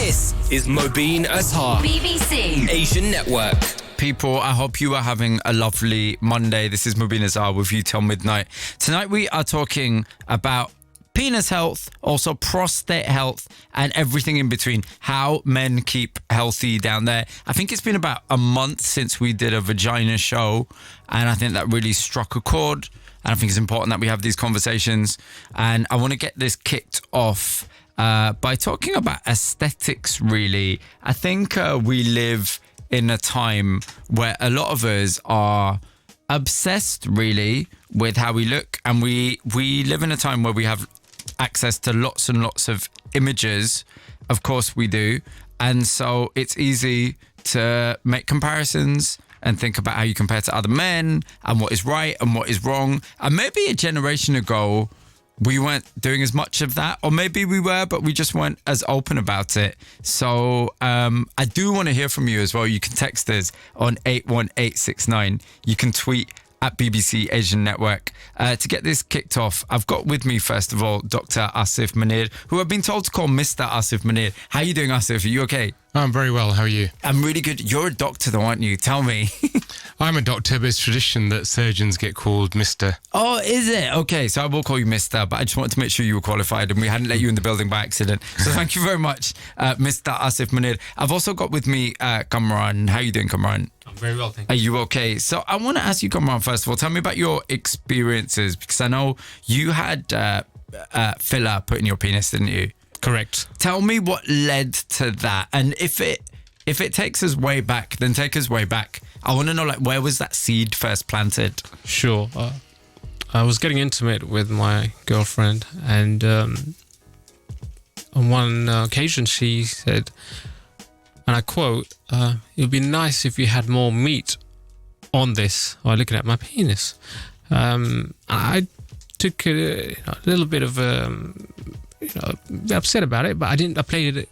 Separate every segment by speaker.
Speaker 1: This is Mobeen Azhar, BBC Asian Network.
Speaker 2: People, I hope you are having a lovely Monday. This is Mobeen Azhar with you till midnight. Tonight we are talking about penis health, also prostate health, and everything in between. How men keep healthy down there. I think it's been about a month since we did a vagina show, and I think that really struck a chord. And I think it's important that we have these conversations. And I want to get this kicked off by talking about aesthetics, really. I think we live in a time where a lot of us are obsessed, really, with how we look. And we live in a time where we have access to lots and lots of images. Of course we do. And so it's easy to make comparisons and think about how you compare to other men and what is right and what is wrong. And maybe a generation ago, we weren't doing as much of that, or maybe we were, but we just weren't as open about it. So I do want to hear from you as well. You can text us on 81869. You can tweet at BBC Asian Network. To get this kicked off, I've got with me, first of all, Dr. Asif Munir, who I've been told to call Mr. Asif Munir. How are you doing, Asif? Are you okay?
Speaker 3: I'm very well. How are you?
Speaker 2: I'm really good. You're a doctor, though, aren't you? Tell me.
Speaker 3: I'm a doctor, but it's tradition that surgeons get called Mr.
Speaker 2: Oh, is it? Okay, so I will call you Mr., but I just wanted to make sure you were qualified and we hadn't let you in the building by accident. So thank you very much, Mr. Asif Munir. I've also got with me Kamran. How are you doing, Kamran?
Speaker 4: I'm very well, thank you.
Speaker 2: Are you okay? So I want to ask you, Kamran, first of all, tell me about your experiences, because I know you had filler put in your penis, didn't you?
Speaker 4: Correct.
Speaker 2: Tell me what led to that, and if it takes us way back, then take us way back. I want to know, like, where was that seed first planted?
Speaker 4: Sure. I was getting intimate with my girlfriend, and on one occasion she said, and I quote, "It would be nice if you had more meat on this," while looking at my penis. I took a little bit of upset about it, but I didn't. I played it,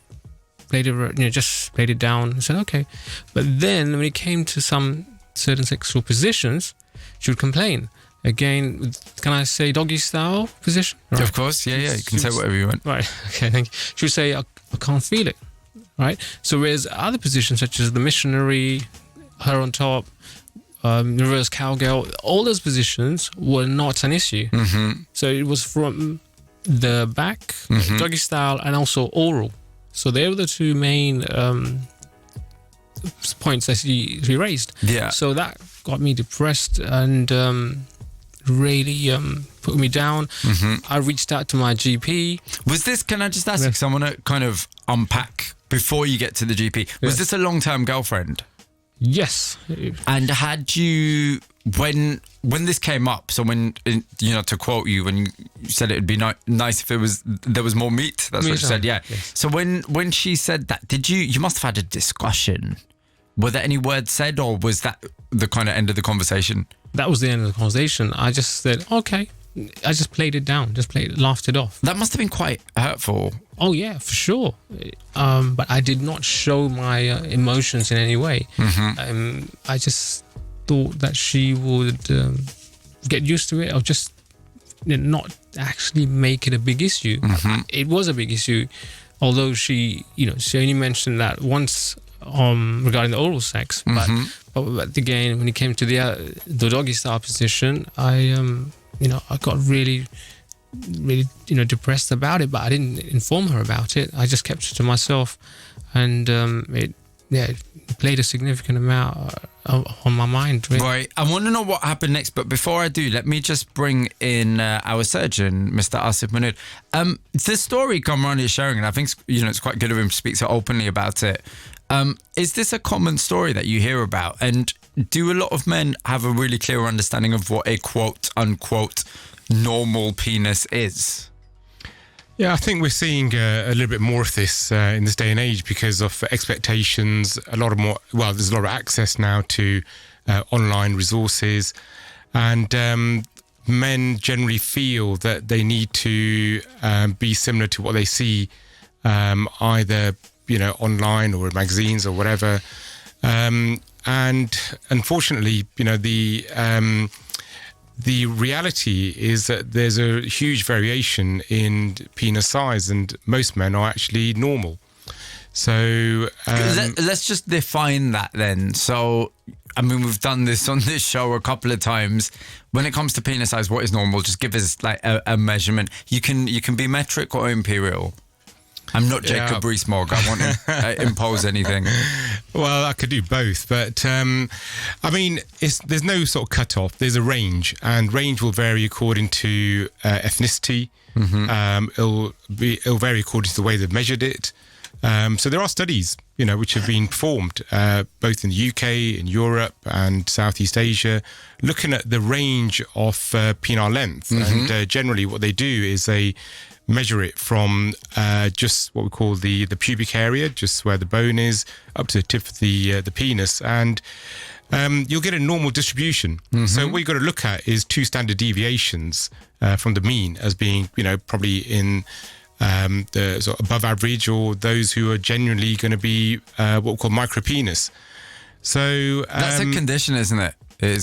Speaker 4: just played it down and said okay. But then when it came to some certain sexual positions, she would complain. Again, can I say doggy style position? Right.
Speaker 2: Of course, yeah. You can say whatever you want.
Speaker 4: Right. Okay. Thank you. She would say I can't feel it. Right. So whereas other positions such as the missionary, her on top, reverse cowgirl, all those positions were not an issue.
Speaker 2: Mm-hmm.
Speaker 4: So it was from the back, doggy style, and also oral. So they were the two main points that she raised.
Speaker 2: Yeah.
Speaker 4: So that got me depressed and really put me down. I reached out to my GP.
Speaker 2: Was this, can I just ask, because I want to kind of unpack before you get to the GP, was this a long-term girlfriend?
Speaker 4: Yes.
Speaker 2: And had you, when this came up, so when, to quote you, when you said it would be nice if there was more meat, that's what you said, yeah.
Speaker 4: Yes.
Speaker 2: So when she said that, you must have had a discussion. Were there any words said, or was that the kind of end of the conversation?
Speaker 4: That was the end of the conversation. I just said, okay. I just played it down, laughed it off.
Speaker 2: That must have been quite hurtful.
Speaker 4: Oh yeah, for sure. But I did not show my emotions in any way. I just thought that she would get used to it, or just not actually make it a big issue. It was a big issue, although she only mentioned that once regarding the oral sex. But again, when it came to the doggy style position, I got really depressed about it, but I didn't inform her about it. I just kept it to myself, and it played a significant amount on my mind. Really.
Speaker 2: Right. I want to know what happened next, but before I do, let me just bring in our surgeon, Mr. Asif Munir. The story Kamran is sharing, and I think it's quite good of him to speak so openly about it. Is this a common story that you hear about? And do a lot of men have a really clear understanding of what a quote-unquote normal penis is?
Speaker 3: Yeah, I think we're seeing a little bit more of this in this day and age because of expectations. There's a lot of access now to online resources, and men generally feel that they need to be similar to what they see either online or in magazines or whatever. And unfortunately, the reality is that there's a huge variation in penis size, and most men are actually normal. So
Speaker 2: let's just define that then. So, I mean, we've done this on this show a couple of times. When it comes to penis size, what is normal? Just give us like a measurement. You can be metric or imperial. I'm not Jacob Rees-Mogg. I want to impose anything.
Speaker 3: Well, I could do both, but I mean, there's no sort of cut-off. There's a range, and range will vary according to ethnicity. It'll vary according to the way they've measured it. So there are studies, which have been performed both in the UK, in Europe, and Southeast Asia, looking at the range of penile length. And generally, what they do is they measure it from just what we call the pubic area, just where the bone is, up to the tip of the penis, and you'll get a normal distribution. So what you've got to look at is 2 standard deviations from the mean as being, probably in the sort of above average, or those who are genuinely going to be what we call micropenis. So
Speaker 2: that's a condition, isn't it?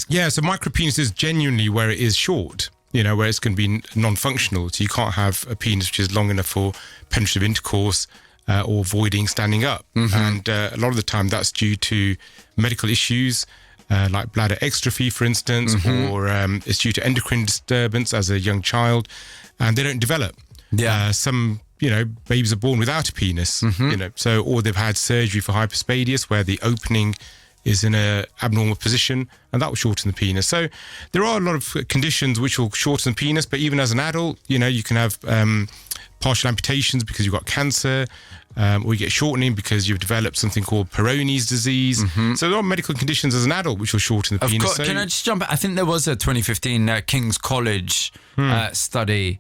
Speaker 3: Yeah, so micropenis is genuinely where it is short. Where it's going to be non-functional. So you can't have a penis which is long enough for penetrative intercourse or voiding standing up. And a lot of the time that's due to medical issues like bladder exstrophy, for instance, or it's due to endocrine disturbance as a young child, and they don't develop. Some babies are born without a penis, so, or they've had surgery for hypospadias where the opening is in a abnormal position, and that will shorten the penis. So there are a lot of conditions which will shorten the penis, but even as an adult, you can have partial amputations because you've got cancer, or you get shortening because you've developed something called Peyronie's disease. So there are medical conditions as an adult which will shorten the penis.
Speaker 2: Of course. Can I just jump? I think there was a 2015 King's College study.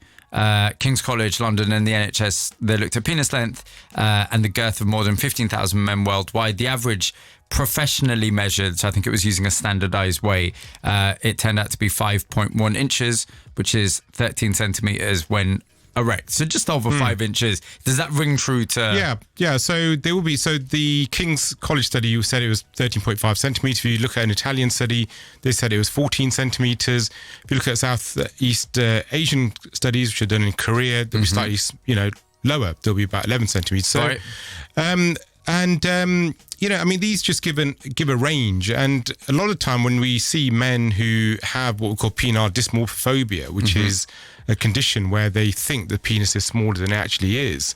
Speaker 2: King's College London and the NHS, they looked at penis length and the girth of more than 15,000 men worldwide. The average professionally measured, so I think it was using a standardized way, it turned out to be 5.1 inches, which is 13 centimeters when erect. So just over 5 inches. Does that ring true to...
Speaker 3: Yeah. So there will be... So the King's College study, you said it was 13.5 centimeters. If you look at an Italian study, they said it was 14 centimeters. If you look at Southeast Asian studies, which are done in Korea, they'll be slightly, lower. They'll be about 11 centimeters. So,
Speaker 2: right.
Speaker 3: I mean, these just give a range. And a lot of the time when we see men who have what we call penile dysmorphophobia, which is a condition where they think the penis is smaller than it actually is,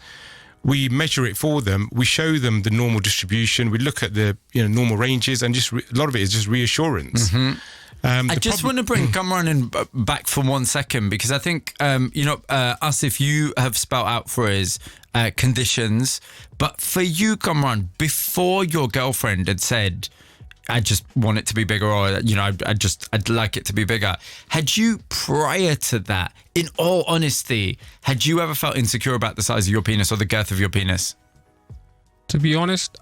Speaker 3: we measure it for them. We show them the normal distribution. We look at the normal ranges, and just a lot of it is just reassurance.
Speaker 2: I just want to bring Kamran in back for 1 second, because I think, Asif, you have spelt out for us conditions, but for you, Kamran, before your girlfriend had said, I just want it to be bigger, or, I'd like it to be bigger, had you, prior to that, in all honesty, had you ever felt insecure about the size of your penis or the girth of your penis?
Speaker 4: To be honest,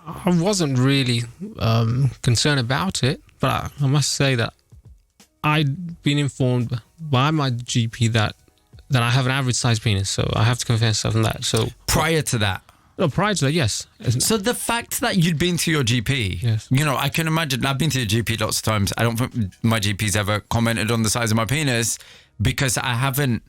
Speaker 4: I wasn't really concerned about it, but I must say that I'd been informed by my GP that I have an average size penis, so I have to confess on that. So
Speaker 2: prior to that?
Speaker 4: No, prior to that, yes.
Speaker 2: So the fact that you'd been to your GP,
Speaker 4: yes.
Speaker 2: I can imagine, I've been to your GP lots of times. I don't think my GP's ever commented on the size of my penis because it hasn't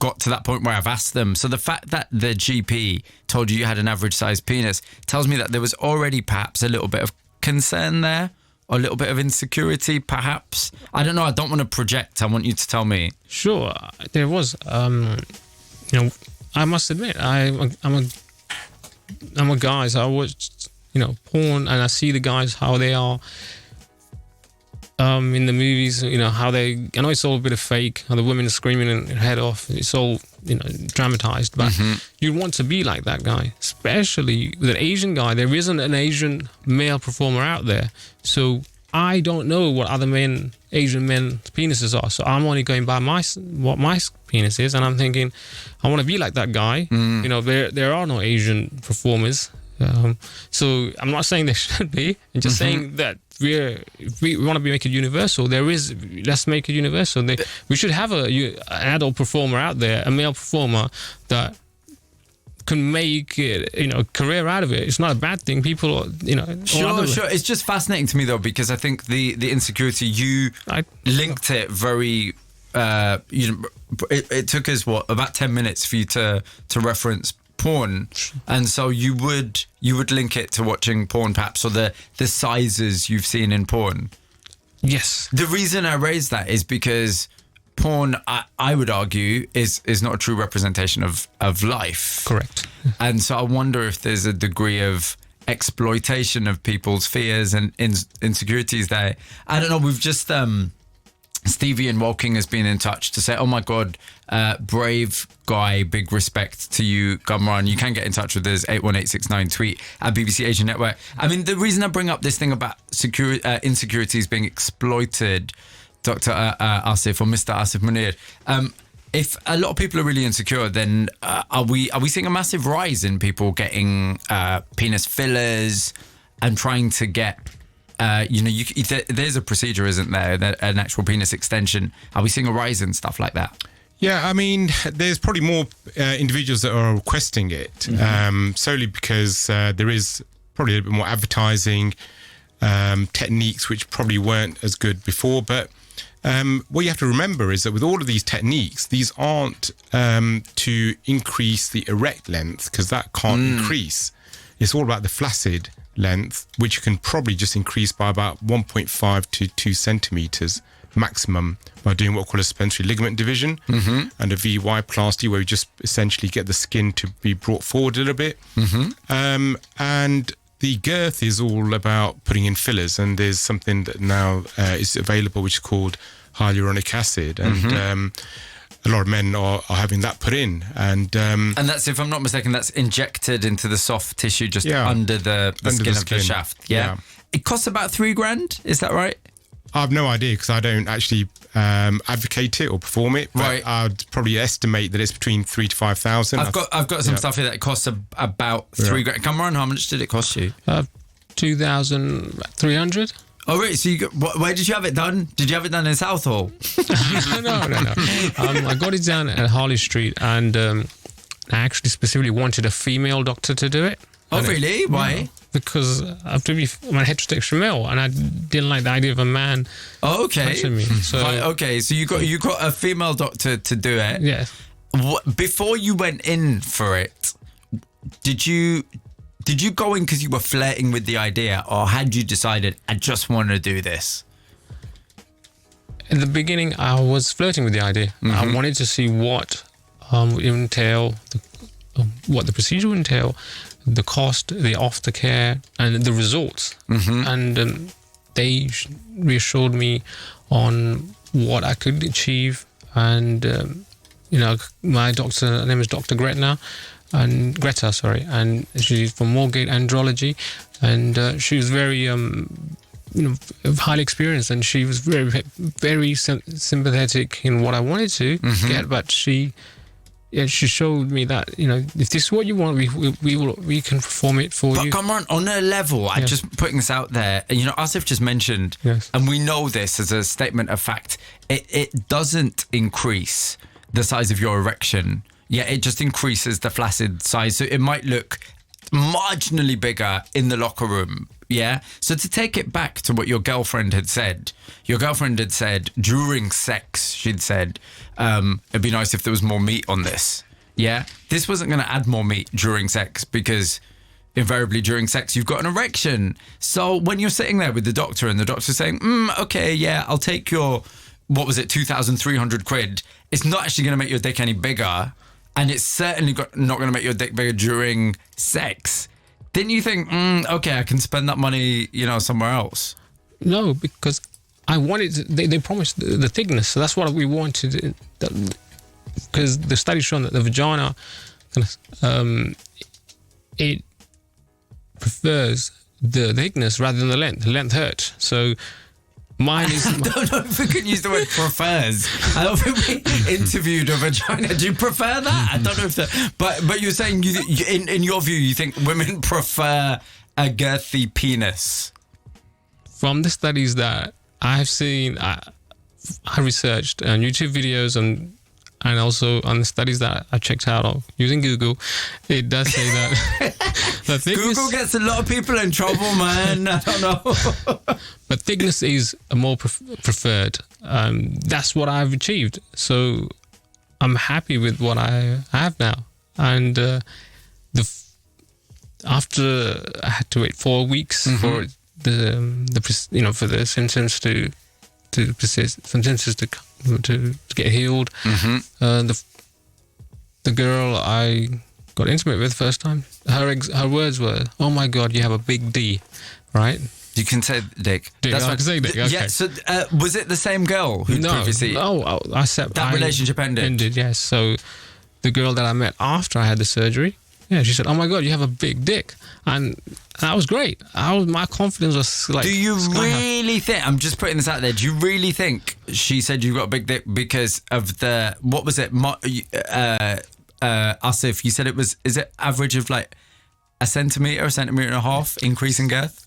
Speaker 2: got to that point where I've asked them. So the fact that the GP told you had an average size penis tells me that there was already perhaps a little bit of concern there, or a little bit of insecurity, perhaps. I don't know. I don't want to project. I want you to tell me.
Speaker 4: Sure, there was. I must admit, I'm a guy, so I watch, porn, and I see the guys how they are in the movies. How they. I know it's all a bit of fake. How the women are screaming their head off. It's all dramatized, but you want to be like that guy, especially with an Asian guy. There isn't an Asian male performer out there, so I don't know what other Asian men's penises are. So I'm only going by what my penis is, and I'm thinking, I want to be like that guy. There are no Asian performers, so I'm not saying there should be. I'm just saying that if we want to make it universal, let's make it universal. We should have an adult performer out there, a male performer that can make it, a career out of it. It's not a bad thing. People,
Speaker 2: Sure. It's just fascinating to me though, because I think the insecurity, you linked it very. It took us about 10 minutes for you to reference porn, and so you would link it to watching porn, perhaps, or the sizes you've seen in porn.
Speaker 4: Yes.
Speaker 2: The reason I raise that is because porn, I would argue, is not a true representation of life.
Speaker 4: Correct.
Speaker 2: And so I wonder if there's a degree of exploitation of people's fears and insecurities there. I don't know. We've just Stevie in Woking has been in touch to say, oh my God, brave guy, big respect to you, Gumran. You can get in touch with us, 81869 tweet at BBC Asian Network. I mean, the reason I bring up this thing about insecurities being exploited, Dr. Asif or Mr. Asif Munir, if a lot of people are really insecure, then are we seeing a massive rise in people getting penis fillers and trying to get there's a procedure, isn't there? An actual penis extension. Are we seeing a rise in stuff like that?
Speaker 3: Yeah, I mean, there's probably more individuals that are requesting it, solely because there is probably a bit more advertising techniques which probably weren't as good before. But what you have to remember is that with all of these techniques, these aren't to increase the erect length, because that can't increase. It's all about the flaccid length, which you can probably just increase by about 1.5 to 2 centimeters maximum by doing what we call a suspensory ligament division and a VY-plasty, where you just essentially get the skin to be brought forward a little bit. And the girth is all about putting in fillers, and there's something that now is available which is called hyaluronic acid, and a lot of men are having that put in, and
Speaker 2: that's, if I'm not mistaken, that's injected into the soft tissue just under the skin of the shaft. Yeah, it costs about $3,000. Is that right?
Speaker 3: I have no idea, because I don't actually advocate it or perform it. But
Speaker 2: right.
Speaker 3: I'd probably estimate that it's between 3,000 to 5,000.
Speaker 2: I've got some stuff here that costs about $3,000. Come on, how much did it cost you?
Speaker 4: 2,300.
Speaker 2: Oh, really? So where did you have it done? Did you have it done in Southall?
Speaker 4: No. I got it done at Harley Street, and I actually specifically wanted a female doctor to do it.
Speaker 2: Oh, really? Why?
Speaker 4: Because I'm a heterosexual male, and I didn't like the idea of a man touching me. So,
Speaker 2: right, okay, so you got a female doctor to do it.
Speaker 4: Yes.
Speaker 2: Before you went in for it, did you go in because you were flirting with the idea, or had you decided, I just want to do this?
Speaker 4: In the beginning, I was flirting with the idea. I wanted to see what it would entail, what the procedure would entail, the cost, the aftercare, and the results. And they reassured me on what I could achieve. And my doctor, her name is Dr. Greta, and she's from Moorgate Andrology, and she was very highly experienced, and she was very, very sympathetic in what I wanted to get. But she showed me that if this is what you want, we can perform it for you.
Speaker 2: But come on a level, I'm just putting this out there. Asif just mentioned, and we know this as a statement of fact, it doesn't increase the size of your erection. Yeah, it just increases the flaccid size. So it might look marginally bigger in the locker room. Yeah. So to take it back to what your girlfriend had said during sex, she'd said, it'd be nice if there was more meat on this. Yeah. This wasn't going to add more meat during sex, because invariably during sex, you've got an erection. So when you're sitting there with the doctor, and the doctor's saying, okay, yeah, I'll take your, what was it, 2,300 quid. It's not actually going to make your dick any bigger. And it's certainly not going to make your dick bigger during sex. Didn't you think, okay, I can spend that money, somewhere else?
Speaker 4: No, because I wanted they promised the thickness. So that's what we wanted. Because the study's shown that the vagina, it prefers the thickness rather than the length. The length hurts. So mine is...
Speaker 2: I don't know if we can use the word prefers. I don't think we interviewed a vagina. Do you prefer that? I don't know if that... But you're saying, in your view, you think women prefer a girthy penis?
Speaker 4: From the studies that I have seen, I researched on YouTube videos and also on the studies that I checked out of using Google, it does say that the thickness...
Speaker 2: Google gets a lot of people in trouble, man. I don't know.
Speaker 4: But thickness is more preferred. That's what I've achieved. So I'm happy with what I have now. And after I had to wait 4 weeks for for the symptoms to persist, some symptoms to get healed. The girl I got intimate with first time, her words were, "Oh my God, you have a big D," right?
Speaker 2: You can say dick.
Speaker 4: That's I can say dick. Okay.
Speaker 2: Yeah. So was it the same girl who previously?
Speaker 4: No, that
Speaker 2: relationship ended.
Speaker 4: Yes. So the girl that I met after I had the surgery, she said, "Oh my God, you have a big dick," and that was great. My confidence was like.
Speaker 2: Do you really think? I'm just putting this out there. Do you really think she said you got a big dick because of the what was it? Asif, you said it was. Is it average of like a centimetre and a half increase in girth?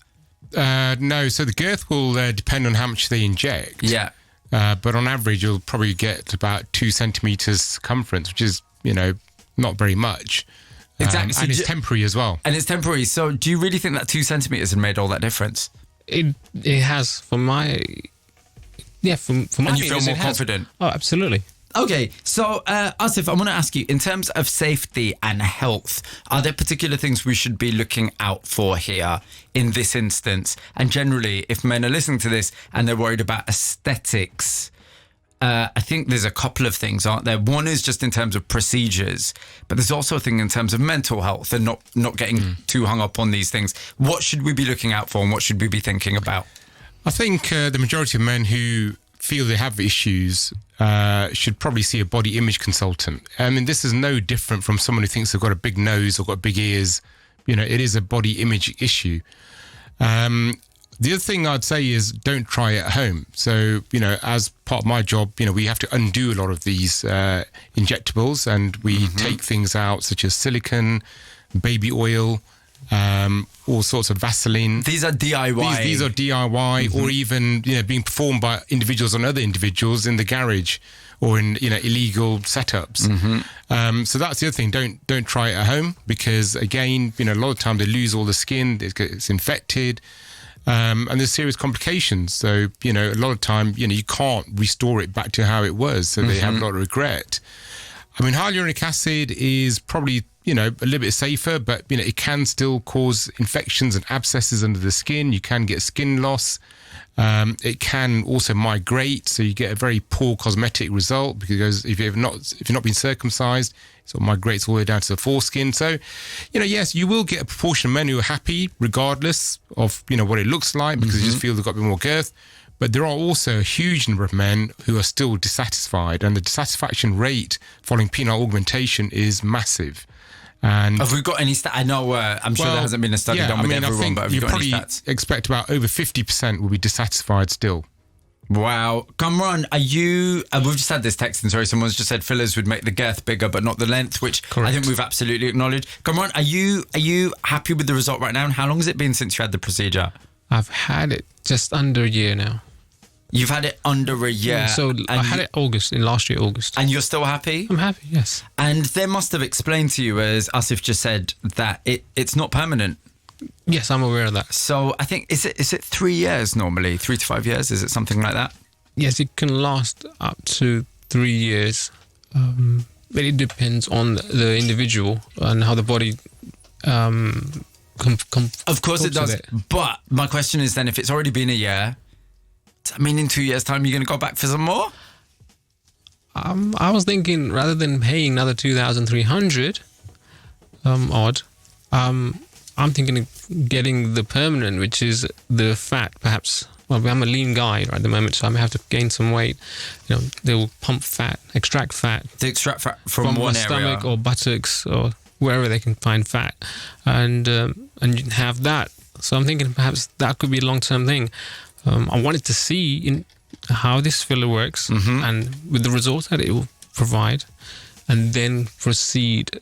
Speaker 3: No, so the girth will depend on how much they inject.
Speaker 2: Yeah.
Speaker 3: But on average, you'll probably get about 2 centimetres circumference, which is, not very much.
Speaker 2: Exactly.
Speaker 3: And it's temporary as well.
Speaker 2: And it's temporary. So do you really think that 2 centimetres has made all that difference?
Speaker 4: It has. For my... Yeah, for my...
Speaker 2: And you feel more confident?
Speaker 4: Oh, absolutely.
Speaker 2: Okay, so Asif, I want to ask you, in terms of safety and health, are there particular things we should be looking out for here in this instance? And generally, if men are listening to this and they're worried about aesthetics, I think there's a couple of things, aren't there? One is just in terms of procedures, but there's also a thing in terms of mental health and not getting too hung up on these things. What should we be looking out for and what should we be thinking about?
Speaker 3: I think the majority of men who feel they have issues should probably see a body image consultant. I mean, this is no different from someone who thinks they've got a big nose or got big ears. It is a body image issue. The other thing I'd say is don't try it at home. So, as part of my job, we have to undo a lot of these injectables, and we take things out such as silicone, baby oil, all sorts of Vaseline.
Speaker 2: These are DIY.
Speaker 3: These are DIY, or even being performed by individuals on other individuals in the garage or in illegal setups. So that's the other thing. Don't try it at home because again, a lot of time they lose all the skin. It's infected. And there's serious complications. So, a lot of time, you can't restore it back to how it was. So they have a lot of regret. I mean, hyaluronic acid is probably, a little bit safer, but, it can still cause infections and abscesses under the skin. You can get skin loss. It can also migrate. So you get a very poor cosmetic result because if you've not been circumcised, it sort of migrates all the way down to the foreskin. So, yes, you will get a proportion of men who are happy regardless of, what it looks like because they just feel they've got a bit more girth. But there are also a huge number of men who are still dissatisfied, and the dissatisfaction rate following penile augmentation is massive. And
Speaker 2: have we got any stats? I know, I'm sure there hasn't been a study done with everyone, but have you got any stats?
Speaker 3: Expect about over 50% will be dissatisfied still.
Speaker 2: Wow. Kamran, are you... we've just had this text, and sorry, someone's just said fillers would make the girth bigger, but not the length, which
Speaker 4: Correct.
Speaker 2: I think we've absolutely acknowledged. Kamran, are you happy with the result right now? And how long has it been since you had the procedure?
Speaker 4: I've had it just under a year now.
Speaker 2: You've had it under a year.
Speaker 4: So I had it last year, August.
Speaker 2: And you're still happy?
Speaker 4: I'm happy, yes.
Speaker 2: And they must have explained to you, as Asif just said, that it's not permanent.
Speaker 4: Yes, I'm aware of that.
Speaker 2: So I think, is it 3 years normally? 3 to 5 years? Is it something like that?
Speaker 4: Yes, it can last up to 3 years. But it depends on the individual and how the body
Speaker 2: of course it does. But my question is then, if it's already been a year... I mean, in 2 years' time, you're going to go back for some more?
Speaker 4: I was thinking rather than paying another 2,300 odd, I'm thinking of getting the permanent, which is the fat, perhaps. Well, I'm a lean guy at the moment, so I may have to gain some weight. They will pump fat, extract fat.
Speaker 2: They extract fat from
Speaker 4: my
Speaker 2: one
Speaker 4: stomach
Speaker 2: area.
Speaker 4: or buttocks or wherever they can find fat, and have that. So I'm thinking perhaps that could be a long-term thing. I wanted to see how this filler works and with the results that it will provide, and then proceed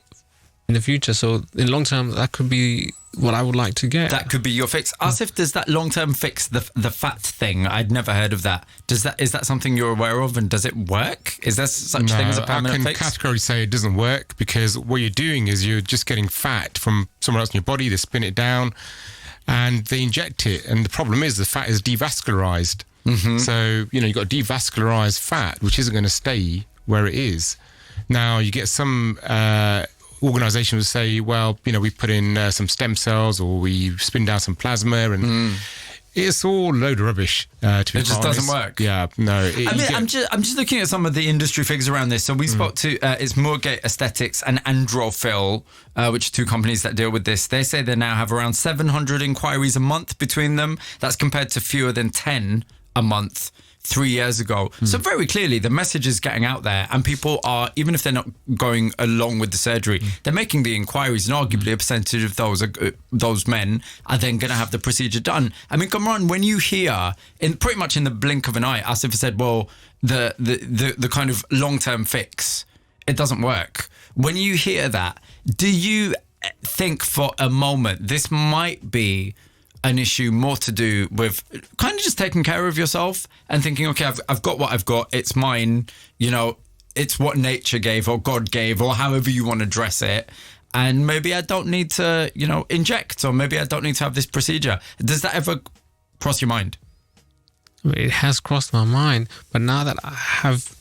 Speaker 4: in the future. So in long term, that could be what I would like to get.
Speaker 2: That could be your fix. Asif, does that long term fix the fat thing? I'd never heard of that. Is that something you're aware of, and does it work? Is there such thing as a permanent fix?
Speaker 3: I can categorically say it doesn't work because what you're doing is you're just getting fat from somewhere else in your body. They spin it down and they inject it, and the problem is the fat is devascularized. So you've got devascularized fat, which isn't going to stay where it is. Now you get some organisations would say, well, we put in some stem cells or we spin down some plasma, and it's all a load of rubbish. To be
Speaker 2: It just doesn't work.
Speaker 3: Yeah, no.
Speaker 2: I'm just looking at some of the industry figures around this. So we spoke to it's Moorgate Aesthetics and Andrology, which are two companies that deal with this. They say they now have around 700 inquiries a month between them. That's compared to fewer than 10 a month 3 years ago. So very clearly the message is getting out there, and people are, even if they're not going along with the surgery, they're making the inquiries, and arguably a percentage of those men are then going to have the procedure done. I mean, come on, when you hear in pretty much in the blink of an eye, Asif said, well, the kind of long-term fix, it doesn't work. When you hear that, do you think for a moment this might be an issue more to do with kind of just taking care of yourself and thinking, okay, I've got what I've got, it's mine, it's what nature gave or God gave or however you want to dress it, and maybe I don't need to, inject, or maybe I don't need to have this procedure. Does that ever cross your mind?
Speaker 4: It has crossed my mind, but now that I have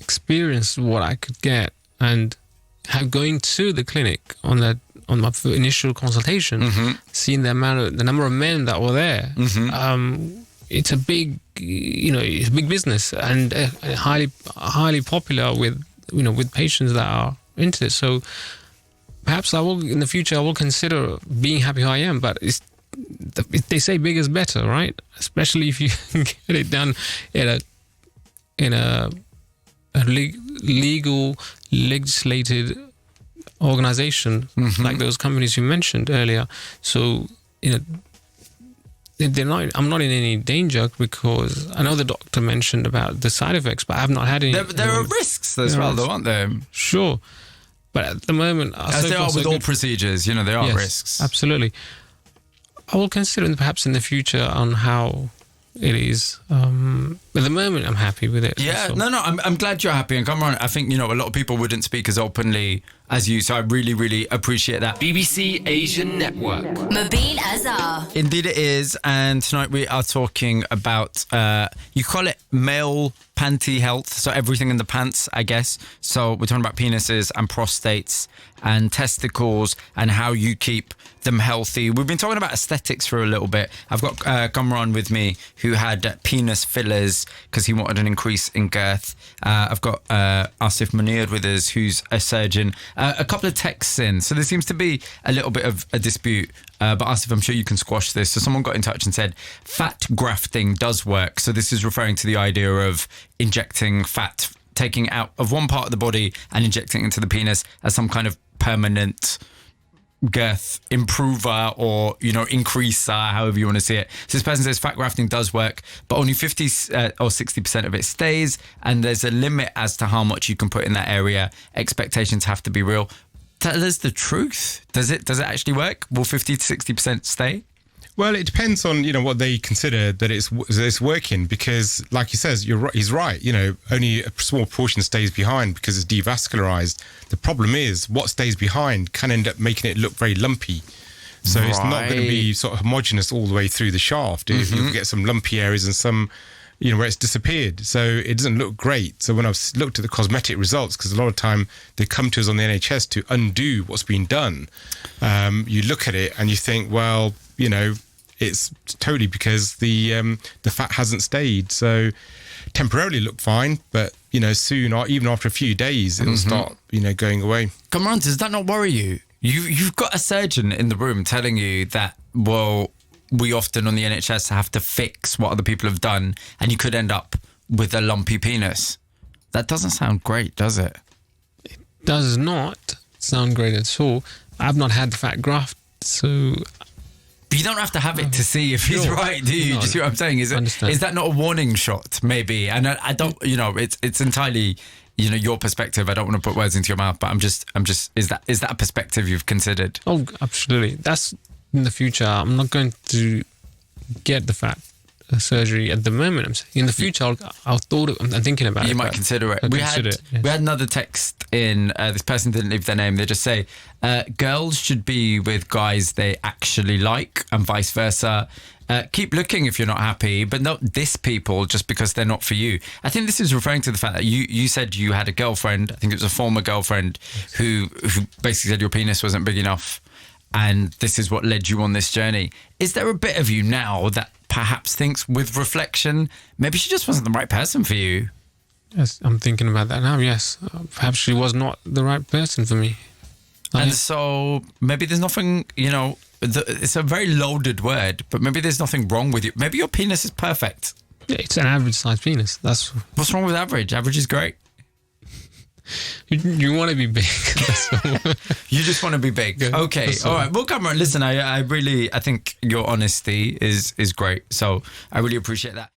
Speaker 4: experienced what I could get and have going to the clinic on my initial consultation, seeing the number of men that were there, it's a big, it's a big business, and highly popular with patients that are into it. So perhaps I will, in the future, I will consider being happy how I am. But they say big is better, right? Especially if you get it done in a legal, legislated organization like those companies you mentioned earlier. So I'm not in any danger, because I know the doctor mentioned about the side effects, but I have not had any.
Speaker 2: There are risks as well, though, aren't there?
Speaker 4: Sure, but at the moment,
Speaker 2: as there are with all procedures, there are risks.
Speaker 4: Absolutely. I will consider perhaps in the future on how it is. At the moment, I'm happy with it.
Speaker 2: Yeah,
Speaker 4: so.
Speaker 2: no, I'm glad you're happy. And come on, I think, a lot of people wouldn't speak as openly as you, so I really, really appreciate that.
Speaker 1: BBC Asian Network.
Speaker 5: Mubin Azhar.
Speaker 2: Indeed it is, and tonight we are talking about, you call it male panty health, so everything in the pants, I guess. So we're talking about penises and prostates and testicles and how you keep them healthy. We've been talking about aesthetics for a little bit. I've got Kamran with me, who had penis fillers because he wanted an increase in girth. I've got Asif Munir with us, who's a surgeon. A couple of texts in, so there seems to be a little bit of a dispute, but Asif, I'm sure you can squash this. So someone got in touch and said fat grafting does work. So this is referring to the idea of injecting fat, taking out of one part of the body and injecting it into the penis as some kind of permanent girth improver or increaser, however you want to see it. So this person says fat grafting does work, but only 50 or 60% of it stays, and there's a limit as to how much you can put in that area. Expectations have to be real. Tell us the truth. Does it actually work? Will 50 to 60% stay?
Speaker 3: Well, it depends on what they consider that it's working, because, like he says, he's right. Only a small portion stays behind because it's devascularized. The problem is what stays behind can end up making it look very lumpy. So It's not going to be sort of homogenous all the way through the shaft. You'll get some lumpy areas and some, where it's disappeared. So it doesn't look great. So when I've looked at the cosmetic results, because a lot of time they come to us on the NHS to undo what's been done, you look at it and you think, well, it's totally because the fat hasn't stayed. So temporarily look fine, but soon, or even after a few days, it'll start going away.
Speaker 2: Come on, does that not worry you? You've got a surgeon in the room telling you that, well, we often on the NHS have to fix what other people have done, and you could end up with a lumpy penis. That doesn't sound great, does it?
Speaker 4: It does not sound great at all. I've not had the fat graft, so.
Speaker 2: But you don't have to have it to see if he's right, do you? Do you see what I'm saying? Is that not a warning shot, maybe? And I don't, it's entirely, your perspective. I don't want to put words into your mouth, but I'm just, is that a perspective you've considered?
Speaker 4: Oh, absolutely. That's in the future. I'm not going to get the fat surgery at the moment. I'm saying in the future, I'm thinking about it.
Speaker 2: You might consider it.
Speaker 4: I'll
Speaker 2: We
Speaker 4: consider
Speaker 2: had
Speaker 4: it, yes.
Speaker 2: we had another text in. This person didn't leave their name. They just say girls should be with guys they actually like, and vice versa. Keep looking if you're not happy, but not diss people just because they're not for you. I think this is referring to the fact that you said you had a girlfriend. I think it was a former girlfriend who basically said your penis wasn't big enough, and this is what led you on this journey. Is there a bit of you now that perhaps thinks, with reflection, maybe she just wasn't the right person for you?
Speaker 4: Yes, I'm thinking about that now. Yes, perhaps she was not the right person for me.
Speaker 2: And so maybe there's nothing, it's a very loaded word, but maybe there's nothing wrong with you. Maybe your penis is perfect.
Speaker 4: Yeah, it's an average sized penis. That's
Speaker 2: What's wrong with average? Average is great.
Speaker 4: you want to be big. That's all.
Speaker 2: You just want to be big.
Speaker 4: Yeah,
Speaker 2: Okay.
Speaker 4: that's
Speaker 2: All
Speaker 4: all.
Speaker 2: right. Well, Cameron, listen, I think your honesty is great. So I really appreciate that.